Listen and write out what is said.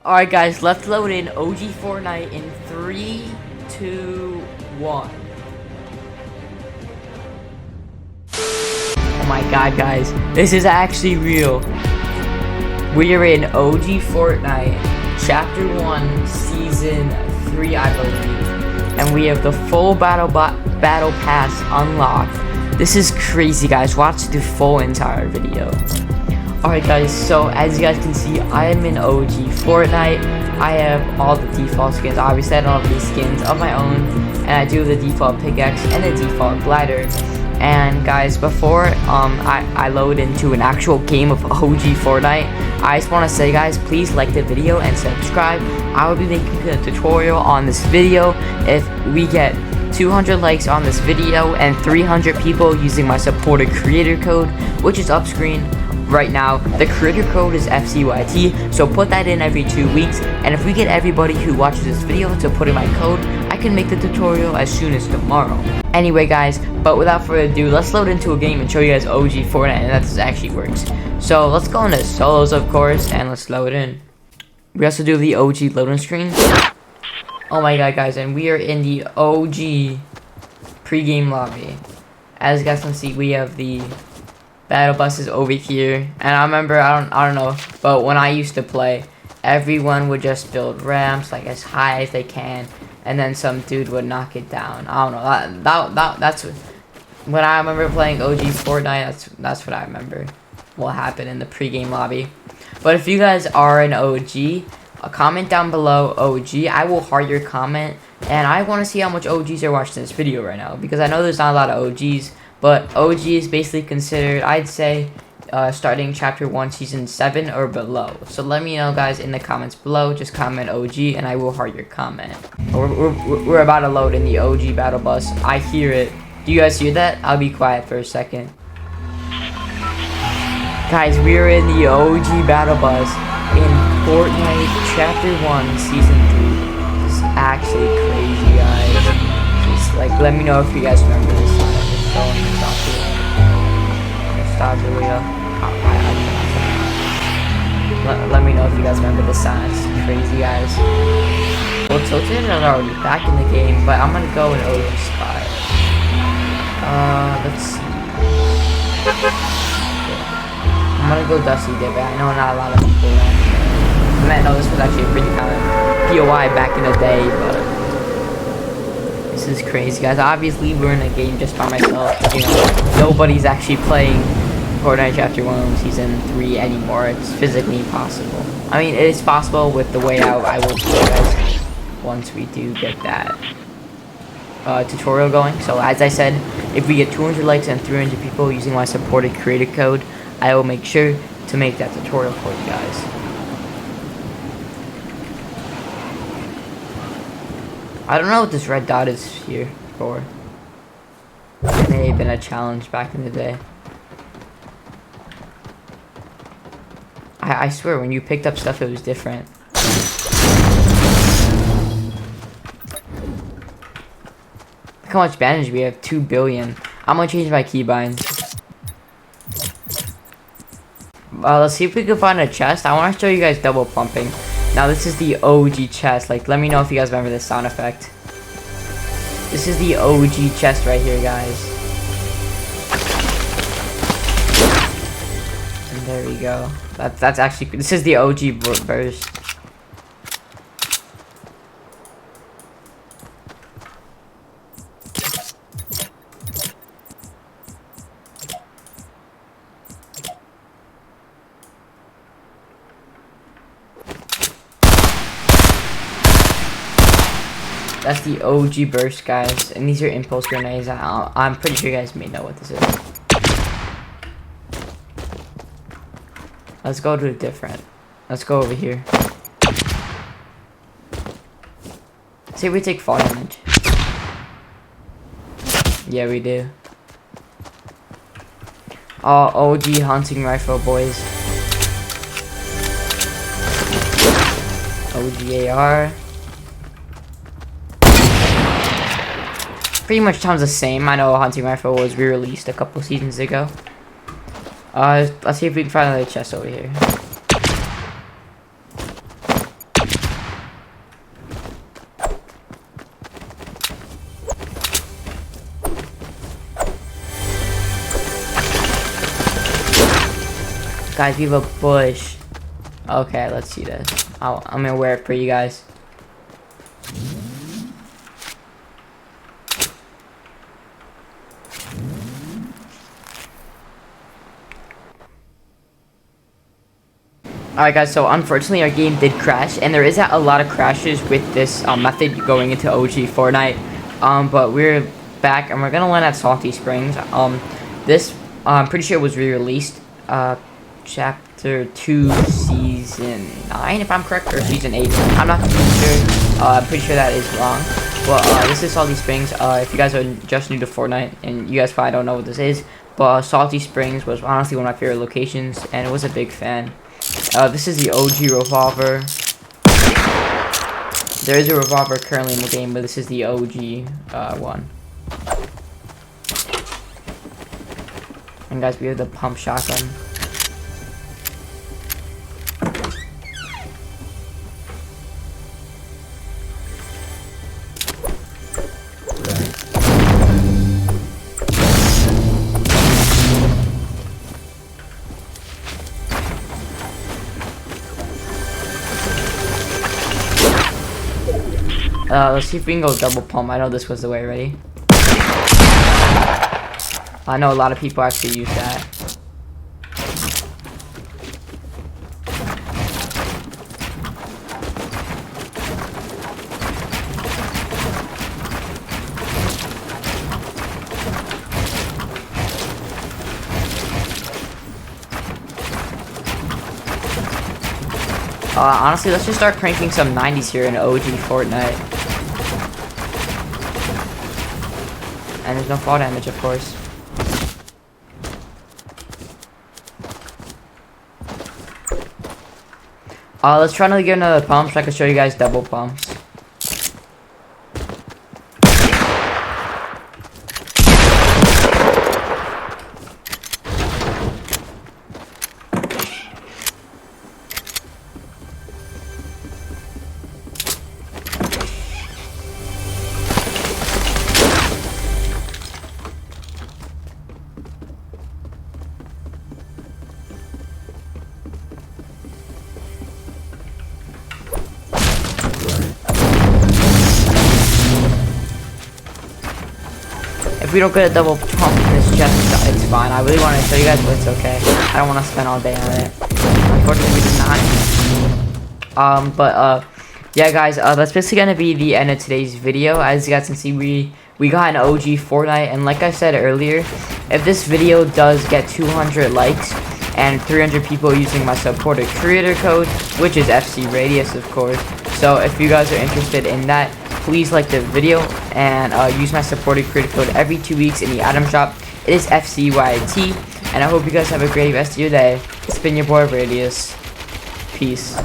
Alright guys, let's load in OG Fortnite in 3, 2, 1. Oh my god guys, this is actually real. We are in OG Fortnite, Chapter 1, Season 3 I believe. And we have the full battle pass unlocked. This is crazy guys, watch the full entire video. Alright guys, so as you guys can see, I am in OG Fortnite. I have all the default skins. Obviously I don't have these skins of my own, and I do the default pickaxe and the default glider. And guys, before I load into an actual game of OG Fortnite, I just want to say guys, please like the video and subscribe. I will be making a tutorial on this video if we get 200 likes on this video and 300 people using my supported creator code, which is up screen right now. The creator code is FCYT, so put that in every 2 weeks, and if we get everybody who watches this video to put in my code, I can make the tutorial as soon as tomorrow. Anyway guys, but without further ado, let's load into a game and show you guys OG Fortnite and that this actually works. So let's go into solos of course, and let's load in. We also do the OG loading screen. Oh my god guys, and we are in the OG pre-game lobby. As you guys can see, we have the battle buses over here, and I remember I don't know, but when I used to play, everyone would just build ramps like as high as they can, and then some dude would knock it down. I don't know, that's when I remember playing OG Fortnite. That's what I remember what happened in the pre-game lobby. But if you guys are an OG, comment down below OG. I will heart your comment, and I want to see how much OGs are watching this video right now, because I know there's not a lot of OGs. But OG is basically considered, I'd say, starting Chapter 1, Season 7 or below. So let me know, guys, in the comments below. Just comment OG, and I will heart your comment. We're about to load in the OG battle bus. I hear it. Do you guys hear that? I'll be quiet for a second. Guys, we're in the OG battle bus in Fortnite Chapter 1, Season 3. This is actually crazy, guys. Just, let me know if you guys remember this song. Stop the video. Let me know if you guys remember this song. It's crazy, guys. Well, Tilted is already back in the game, but I'm gonna go in OG spot. Let's see. I'm gonna go Dusty Dip. I know not a lot of people around here. I know this was actually a pretty kind of POI back in the day, but this is crazy, guys. Obviously, we're in a game just by myself. You know, nobody's actually playing Fortnite Chapter 1 Season 3 anymore. It's physically impossible. I mean, it is possible with the way out. I will show you guys once we do get that tutorial going. So, as I said, if we get 200 likes and 300 people using my supported creator code, I will make sure to make that tutorial for you guys. I don't know what this red dot is here for. It may have been a challenge back in the day. I swear, when you picked up stuff, it was different. Look how much bandage we have, 2 billion. I'm gonna change my keybinds. Let's see if we can find a chest. I want to show you guys double pumping. Now this is the OG chest. Let me know if you guys remember this sound effect. This is the OG chest right here, guys. And there we go. That's actually, this is the OG burst. That's the OG burst, guys, and these are impulse grenades. I'm pretty sure you guys may know what this is. Let's go to a different. Let's go over here. See if we take fall damage. Yeah, we do. OG hunting rifle, boys. OG AR. Pretty much sounds the same. I know hunting rifle was re-released a couple seasons ago. Let's see if we can find another chest over here. Guys, we have a bush. Okay, let's see this. I'm gonna wear it for you guys. Alright guys, so unfortunately our game did crash, and there is a lot of crashes with this method going into OG Fortnite. But we're back, and we're gonna land at Salty Springs. This I'm pretty sure it was re-released, chapter 2, season 9, if I'm correct, or season 8. I'm not too sure. I'm pretty sure that is wrong. But this is Salty Springs. If you guys are just new to Fortnite, and you guys probably don't know what this is, but Salty Springs was honestly one of my favorite locations, and I was a big fan. This is the OG revolver. There is a revolver currently in the game, but this is the OG one. And guys, we have the pump shotgun. Let's see if we can go double pump. I know this was the way. Ready? I know a lot of people actually use that. Honestly, let's just start cranking some 90s here in OG Fortnite. And there's no fall damage, of course. Let's try to get another pump so I can show you guys double pumps. If we don't get a double pump in this chest, it's fine. I really want to show you guys, but it's okay. I don't want to spend all day on it. Unfortunately, we did not. Yeah, guys, that's basically gonna be the end of today's video. As you guys can see, we got an OG Fortnite, and like I said earlier, if this video does get 200 likes and 300 people using my supported creator code, which is FC Radius, of course. So if you guys are interested in that, please like the video and use my supported creator code every 2 weeks in the item shop. It is FCYT, and I hope you guys have a great rest of your day. It's been your boy Radius. Peace.